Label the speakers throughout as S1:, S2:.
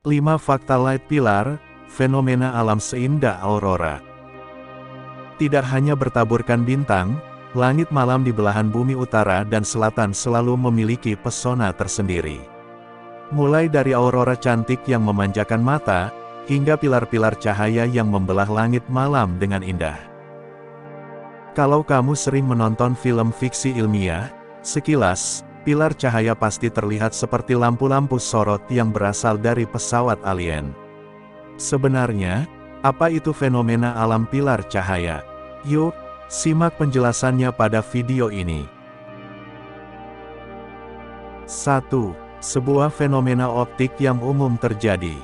S1: 5 Fakta Light Pillar, fenomena alam seindah aurora. Tidak hanya bertaburkan bintang, langit malam di belahan bumi utara dan selatan selalu memiliki pesona tersendiri. Mulai dari aurora cantik yang memanjakan mata, hingga pilar-pilar cahaya yang membelah langit malam dengan indah. Kalau kamu sering menonton film fiksi ilmiah, sekilas, pilar cahaya pasti terlihat seperti lampu-lampu sorot yang berasal dari pesawat alien. Sebenarnya, apa itu fenomena alam pilar cahaya? Yuk, simak penjelasannya pada video ini. 1. Sebuah fenomena optik yang umum terjadi.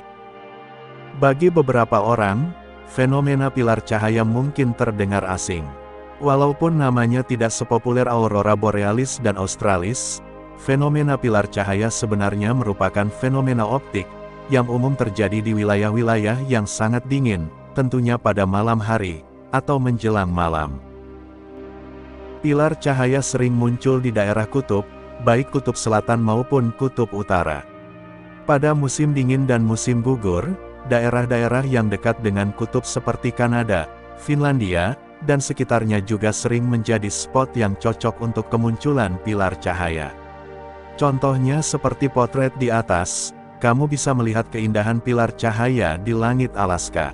S1: Bagi beberapa orang, fenomena pilar cahaya mungkin terdengar asing. Walaupun namanya tidak sepopuler aurora borealis dan australis, fenomena pilar cahaya sebenarnya merupakan fenomena optik yang umum terjadi di wilayah-wilayah yang sangat dingin, tentunya pada malam hari atau menjelang malam. Pilar cahaya sering muncul di daerah kutub, baik kutub selatan maupun kutub utara. Pada musim dingin dan musim gugur, daerah-daerah yang dekat dengan kutub seperti Kanada, Finlandia, dan sekitarnya juga sering menjadi spot yang cocok untuk kemunculan pilar cahaya. Contohnya seperti potret di atas, kamu bisa melihat keindahan pilar cahaya di langit Alaska.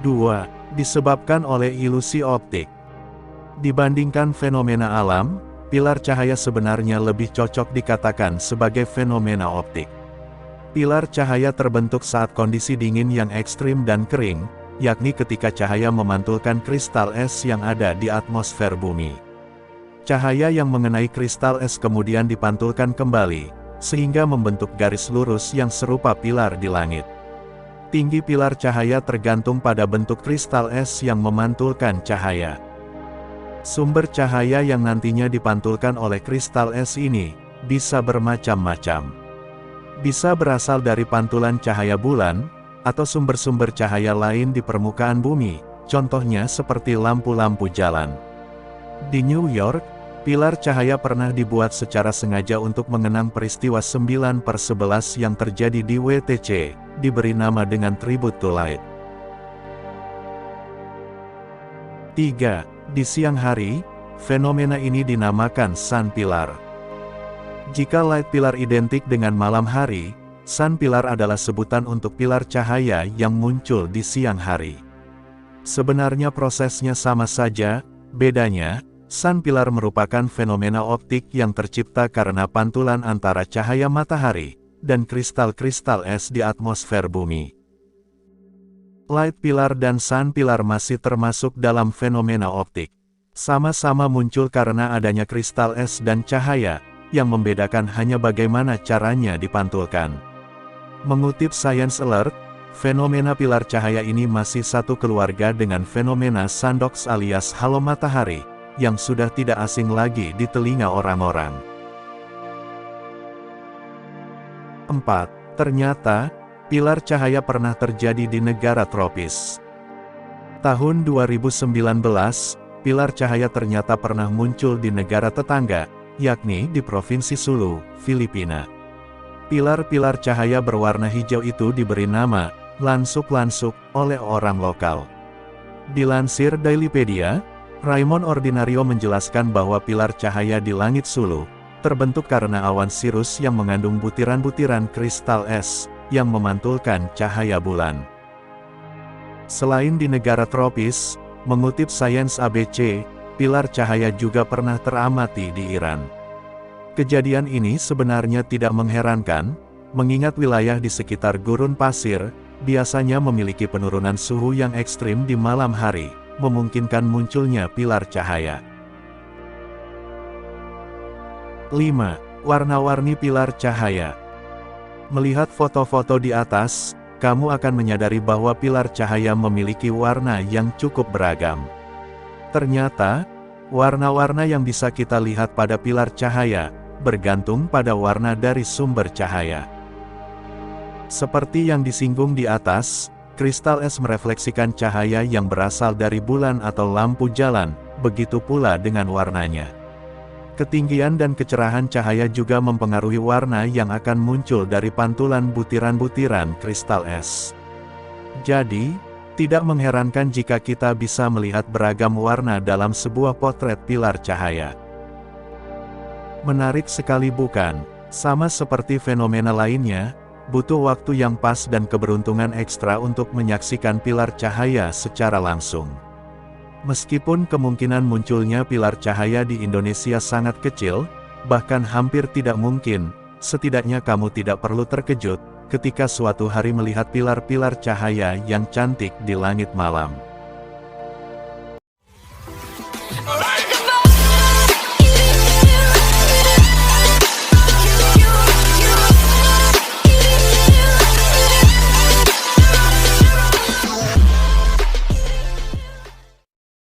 S1: 2. Disebabkan oleh ilusi optik. Dibandingkan fenomena alam, pilar cahaya sebenarnya lebih cocok dikatakan sebagai fenomena optik. Pilar cahaya terbentuk saat kondisi dingin yang ekstrim dan kering, yakni ketika cahaya memantulkan kristal es yang ada di atmosfer bumi. Cahaya yang mengenai kristal es kemudian dipantulkan kembali, sehingga membentuk garis lurus yang serupa pilar di langit. Tinggi pilar cahaya tergantung pada bentuk kristal es yang memantulkan cahaya. Sumber cahaya yang nantinya dipantulkan oleh kristal es ini, bisa bermacam-macam. Bisa berasal dari pantulan cahaya bulan, atau sumber-sumber cahaya lain di permukaan bumi, contohnya seperti lampu-lampu jalan. Di New York, pilar cahaya pernah dibuat secara sengaja untuk mengenang peristiwa 9/11 yang terjadi di WTC, diberi nama dengan Tribute to Light. 3. Di siang hari, fenomena ini dinamakan sun pillar. Jika light pillar identik dengan malam hari, sun pillar adalah sebutan untuk pilar cahaya yang muncul di siang hari. Sebenarnya prosesnya sama saja, bedanya, sun pillar merupakan fenomena optik yang tercipta karena pantulan antara cahaya matahari dan kristal-kristal es di atmosfer bumi. Light pillar dan sun pillar masih termasuk dalam fenomena optik. Sama-sama muncul karena adanya kristal es dan cahaya, yang membedakan hanya bagaimana caranya dipantulkan. Mengutip Science Alert, fenomena pilar cahaya ini masih satu keluarga dengan fenomena sundogs alias halo matahari, yang sudah tidak asing lagi di telinga orang-orang. 4. Ternyata, pilar cahaya pernah terjadi di negara tropis. Tahun 2019, pilar cahaya ternyata pernah muncul di negara tetangga, yakni di Provinsi Sulu, Filipina. Pilar-pilar cahaya berwarna hijau itu diberi nama lansuk-lansuk oleh orang lokal. Dilansir Dailypedia, Raymond Ordinario menjelaskan bahwa pilar cahaya di langit Sulu terbentuk karena awan sirus yang mengandung butiran-butiran kristal es yang memantulkan cahaya bulan. Selain di negara tropis, mengutip Science ABC, pilar cahaya juga pernah teramati di Iran. Kejadian ini sebenarnya tidak mengherankan, mengingat wilayah di sekitar gurun pasir biasanya memiliki penurunan suhu yang ekstrim di malam hari, memungkinkan munculnya pilar cahaya. 5. Warna-warni pilar cahaya. Melihat foto-foto di atas, kamu akan menyadari bahwa pilar cahaya memiliki warna yang cukup beragam. Ternyata, warna-warna yang bisa kita lihat pada pilar cahaya, bergantung pada warna dari sumber cahaya. Seperti yang disinggung di atas, kristal es merefleksikan cahaya yang berasal dari bulan atau lampu jalan, begitu pula dengan warnanya. Ketinggian dan kecerahan cahaya juga mempengaruhi warna yang akan muncul dari pantulan butiran-butiran kristal es. Jadi, tidak mengherankan jika kita bisa melihat beragam warna dalam sebuah potret pilar cahaya. Menarik sekali bukan? Sama seperti fenomena lainnya, butuh waktu yang pas dan keberuntungan ekstra untuk menyaksikan pilar cahaya secara langsung. Meskipun kemungkinan munculnya pilar cahaya di Indonesia sangat kecil, bahkan hampir tidak mungkin, setidaknya kamu tidak perlu terkejut ketika suatu hari melihat pilar-pilar cahaya yang cantik di langit malam.